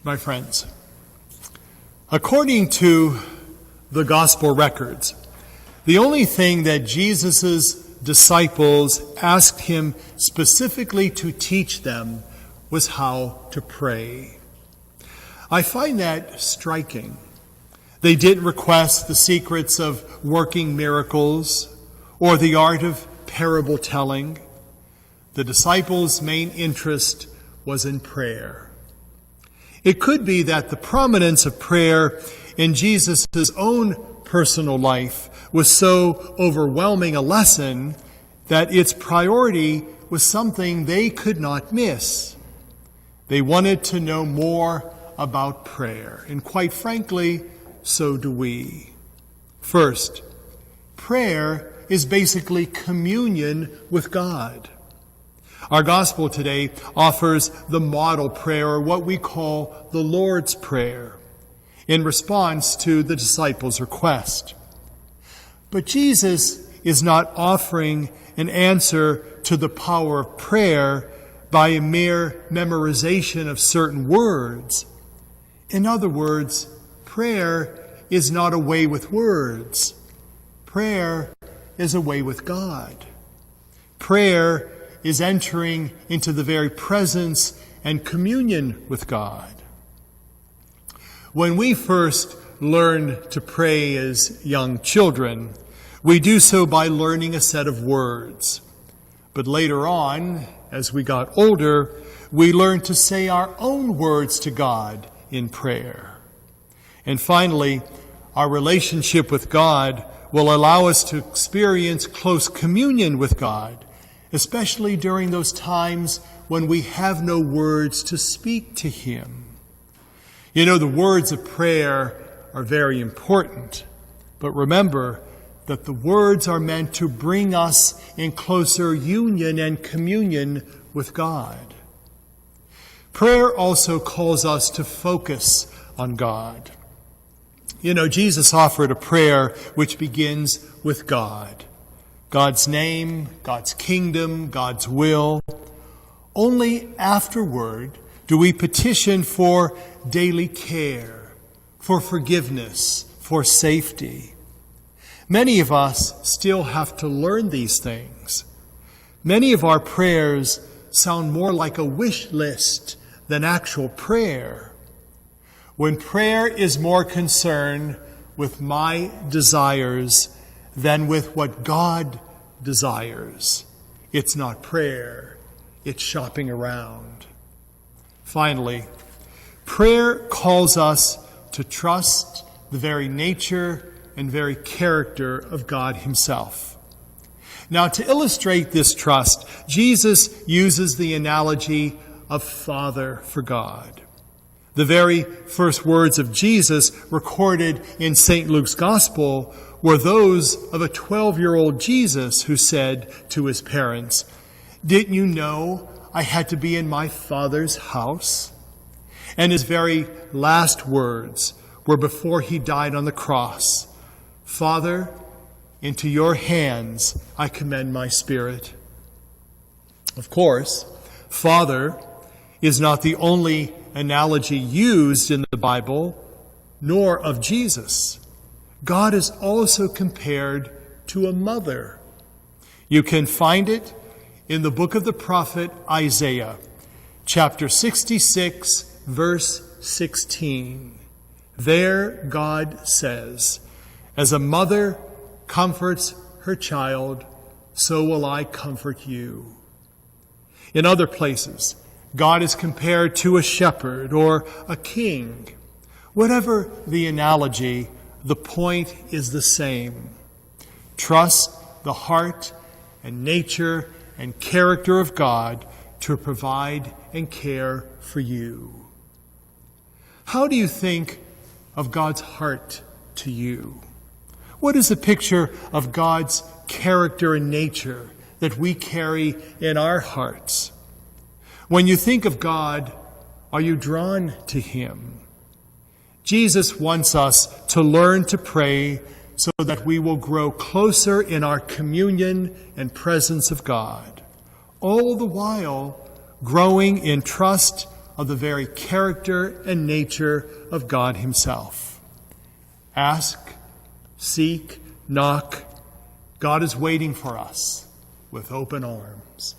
My friends, according to the gospel records, the only thing that Jesus' disciples asked him specifically to teach them was how to pray. I find that striking. They didn't request the secrets of working miracles or the art of parable telling. The disciples' main interest was in prayer. It could be that the prominence of prayer in Jesus' own personal life was so overwhelming a lesson that its priority was something they could not miss. They wanted to know more about prayer, and quite frankly, so do we. First, prayer is basically communion with God. Our gospel today offers the model prayer, or what we call the Lord's Prayer, in response to the disciples' request. But Jesus is not offering an answer to the power of prayer by a mere memorization of certain words. In other words, prayer is not a way with words. Prayer is a way with God. Prayer is entering into the very presence and communion with God. When we first learn to pray as young children, we do so by learning a set of words. But later on, as we got older, we learned to say our own words to God in prayer. And finally, our relationship with God will allow us to experience close communion with God, especially during those times when we have no words to speak to Him. You know, the words of prayer are very important, but remember that the words are meant to bring us in closer union and communion with God. Prayer also calls us to focus on God. You know, Jesus offered a prayer which begins with God. God's name, God's kingdom, God's will. Only afterward do we petition for daily care, for forgiveness, for safety. Many of us still have to learn these things. Many of our prayers sound more like a wish list than actual prayer. When prayer is more concerned with my desires than with what God desires, it's not prayer, it's shopping around. Finally, prayer calls us to trust the very nature and very character of God Himself. Now, to illustrate this trust, Jesus uses the analogy of Father for God. The very first words of Jesus recorded in St. Luke's Gospel were those of a 12-year-old Jesus who said to his parents, "Didn't you know I had to be in my Father's house?" And his very last words were before he died on the cross, "Father, into your hands I commend my spirit." Of course, Father is not the only analogy used in the Bible, nor of Jesus. God is also compared to a mother. You can find it in the book of the prophet Isaiah, chapter 66, verse 16. There God says, "As a mother comforts her child, so will I comfort you." In other places, God is compared to a shepherd or a king. Whatever the analogy, the point is the same. Trust the heart and nature and character of God to provide and care for you. How do you think of God's heart to you? What is the picture of God's character and nature that we carry in our hearts? When you think of God, are you drawn to Him? Jesus wants us to learn to pray so that we will grow closer in our communion and presence of God, all the while growing in trust of the very character and nature of God himself. Ask, seek, knock. God is waiting for us with open arms.